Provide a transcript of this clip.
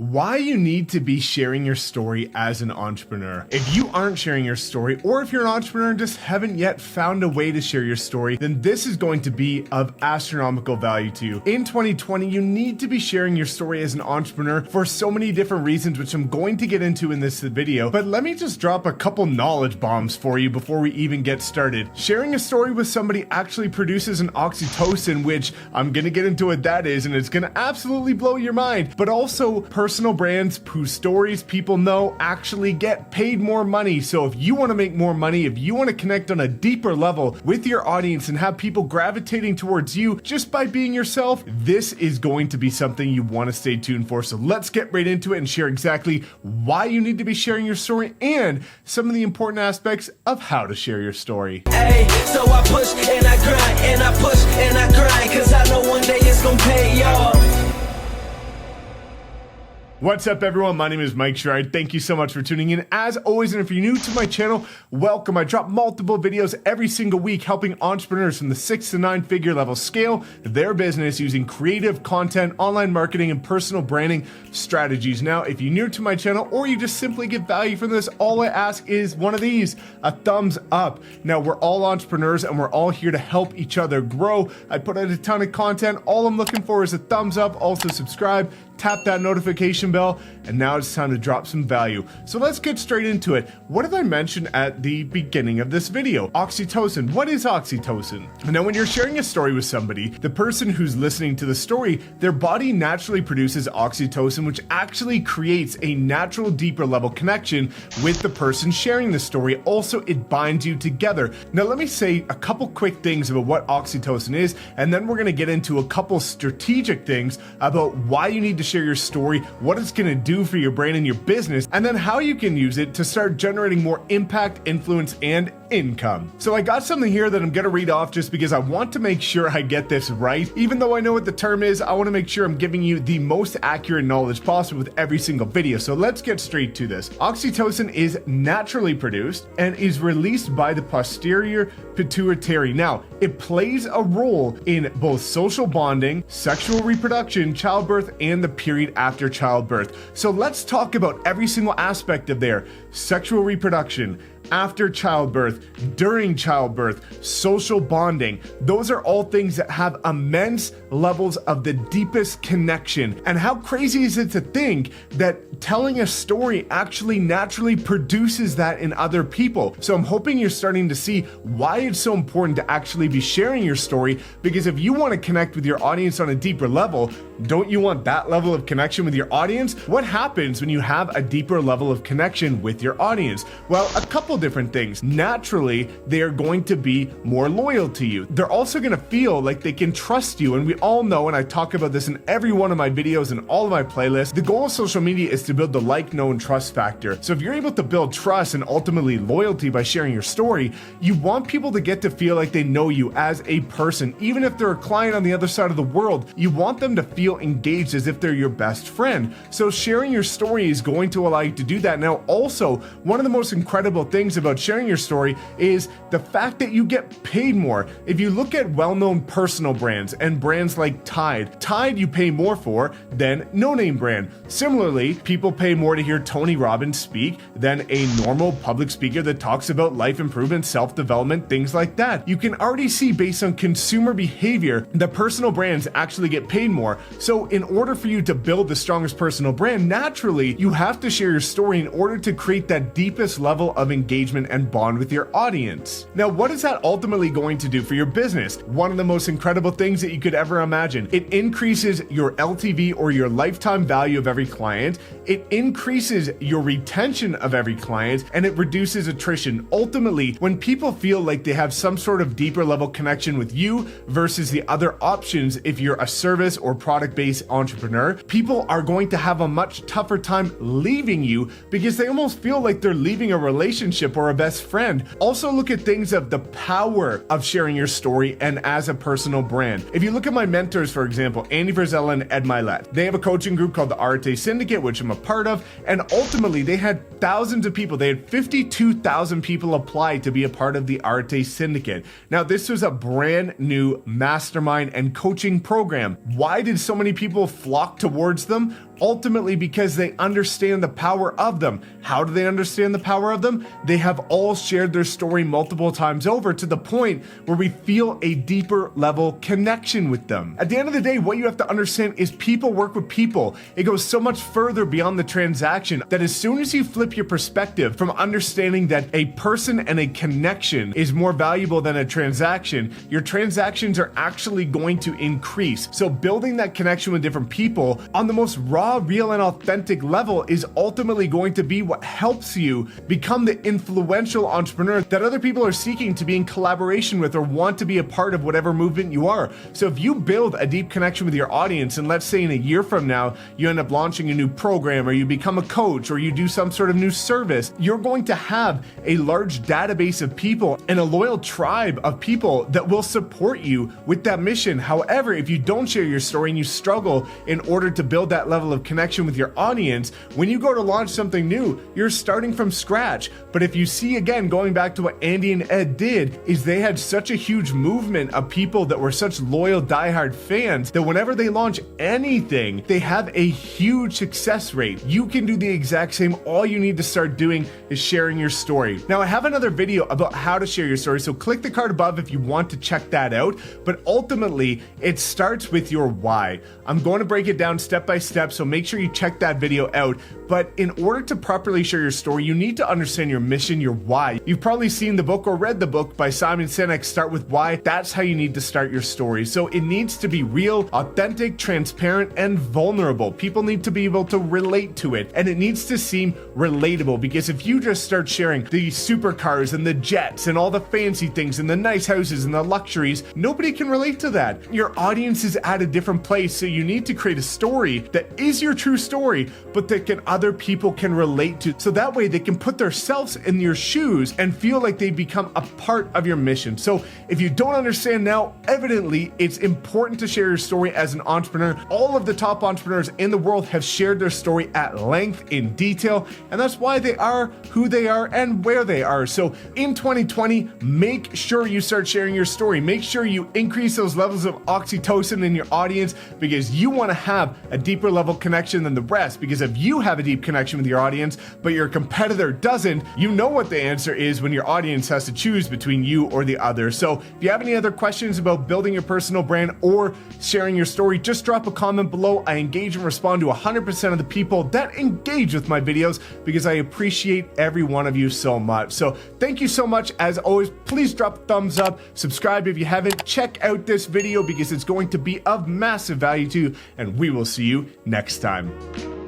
Why you need to be sharing your story as an entrepreneur. If you aren't sharing your story, or if you're an entrepreneur and just haven't yet found a way to share your story, then this is going to be of astronomical value to you. In 2020, you need to be sharing your story as an entrepreneur for so many different reasons, which I'm going to get into in this video. But let me just drop a couple knowledge bombs for you before we even get started. Sharing a story with somebody actually produces an oxytocin, which I'm gonna get into what that is, and it's gonna absolutely blow your mind. But also, personal brands whose stories people know actually get paid more money. So if you want to make more money, if you want to connect on a deeper level with your audience and have people gravitating towards you just by being yourself, this is going to be something you want to stay tuned for. So let's get right into it and share exactly why you need to be sharing your story and some of the important aspects of how to share your story. Hey, so I push and I grind and I push and I grind, cause I know one day it's gonna pay y'all. What's up, everyone? My name is Mike Sherrod. Thank you so much for tuning in. As always, and if you're new to my channel, welcome. I drop multiple videos every single week helping entrepreneurs from the 6 to 9 figure level scale their business using creative content, online marketing, and personal branding strategies. Now, if you're new to my channel or you just simply get value from this, all I ask is one of these, a thumbs up. Now, we're all entrepreneurs and we're all here to help each other grow. I put out a ton of content. All I'm looking for is a thumbs up. Also subscribe, tap that notification bell, and now it's time to drop some value. So let's get straight into it. What did I mention at the beginning of this video? Oxytocin. What is oxytocin? Now, when you're sharing a story with somebody, the person who's listening to the story, their body naturally produces oxytocin, which actually creates a natural, deeper level connection with the person sharing the story. Also, it binds you together. Now, let me say a couple quick things about what oxytocin is, and then we're gonna get into a couple strategic things about why you need to share your story, what it's going to do for your brand and your business, and then how you can use it to start generating more impact, influence, and income. So I got something here that I'm going to read off just because I want to make sure I get this right. Even though I know what the term is, I want to make sure I'm giving you the most accurate knowledge possible with every single video. So let's get straight to this. Oxytocin is naturally produced and is released by the posterior pituitary. Now, it plays a role in both social bonding, sexual reproduction, childbirth, and the period after childbirth. So let's talk about every single aspect of there. Sexual reproduction, after childbirth, during childbirth, social bonding. Those are all things that have immense levels of the deepest connection. And how crazy is it to think that telling a story actually naturally produces that in other people? So I'm hoping you're starting to see why it's so important to actually be sharing your story, because if you want to connect with your audience on a deeper level, don't you want that level of connection with your audience? What happens when you have a deeper level of connection with your audience? Well, a couple different things. Naturally, they are going to be more loyal to you. They're also going to feel like they can trust you. And we all know, and I talk about this in every one of my videos and all of my playlists, the goal of social media is to build the like, know, and trust factor. So if you're able to build trust and ultimately loyalty by sharing your story, you want people to get to feel like they know you as a person. Even if they're a client on the other side of the world, you want them to feel engaged as if they're your best friend. So sharing your story is going to allow you to do that. Now, also, one of the most incredible things about sharing your story is the fact that you get paid more. If you look at well-known personal brands and brands like Tide you pay more for than no-name brand. Similarly, people pay more to hear Tony Robbins speak than a normal public speaker that talks about life improvement, self-development, things like that. You can already see based on consumer behavior, the personal brands actually get paid more. So in order for you to build the strongest personal brand, naturally, you have to share your story in order to create that deepest level of engagement and bond with your audience. Now, what is that ultimately going to do for your business? One of the most incredible things that you could ever imagine. It increases your LTV, or your lifetime value of every client. It increases your retention of every client, and it reduces attrition. Ultimately, when people feel like they have some sort of deeper level connection with you versus the other options, if you're a service or product-based entrepreneur, people are going to have a much tougher time leaving you because they almost feel like they're leaving a relationship or a best friend. Also, look at things of the power of sharing your story and as a personal brand. If you look at my mentors, for example, Andy Frisella and Ed Milet, they have a coaching group called the RTA Syndicate, which I'm a part of, and ultimately they had thousands of people. They had 52,000 people apply to be a part of the RTA Syndicate. Now, this was a brand new mastermind and coaching program. Why did so many people flock towards them? ultimately because they understand the power of them. How do they understand the power of them? They have all shared their story multiple times over to the point where we feel a deeper level connection with them. At the end of the day, what you have to understand is people work with people. It goes so much further beyond the transaction that as soon as you flip your perspective from understanding that a person and a connection is more valuable than a transaction, your transactions are actually going to increase. So building that connection with different people on the most raw, real, and authentic level is ultimately going to be what helps you become the influential entrepreneur that other people are seeking to be in collaboration with or want to be a part of whatever movement you are. So if you build a deep connection with your audience, and let's say in a year from now, you end up launching a new program or you become a coach or you do some sort of new service, you're going to have a large database of people and a loyal tribe of people that will support you with that mission. However, if you don't share your story and you struggle in order to build that level of connection with your audience, when you go to launch something new, you're starting from scratch. But if you see, again, going back to what Andy and Ed did, is they had such a huge movement of people that were such loyal, diehard fans that whenever they launch anything, they have a huge success rate. You can do the exact same. All you need to start doing is sharing your story. Now, I have another video about how to share your story, so click the card above if you want to check that out. But ultimately, it starts with your why. I'm going to break it down step by step, so make sure you check that video out. But in order to properly share your story, you need to understand your mission, your why. You've probably seen the book or read the book by Simon Sinek, Start With Why. That's how you need to start your story. So it needs to be real, authentic, transparent, and vulnerable. People need to be able to relate to it, and it needs to seem relatable, because if you just start sharing the supercars and the jets and all the fancy things and the nice houses and the luxuries, nobody can relate to that. Your audience is at a different place, so you need to create a story that is your true story, but that other people can relate to, so that way they can put themselves in your shoes and feel like they become a part of your mission. So if you don't understand now, evidently it's important to share your story as an entrepreneur. All of the top entrepreneurs in the world have shared their story at length, in detail, and that's why they are who they are and where they are. So in 2020, make sure you start sharing your story. Make sure you increase those levels of oxytocin in your audience, because you want to have a deeper level connection than the rest. Because if you have a deep connection with your audience, but your competitor doesn't, you know what the answer is when your audience has to choose between you or the other. So if you have any other questions about building your personal brand or sharing your story, just drop a comment below. I engage and respond to 100% of the people that engage with my videos, because I appreciate every one of you so much. So thank you so much. As always, please drop a thumbs up, subscribe if you haven't, check out this video because it's going to be of massive value to you, and we will see you next time.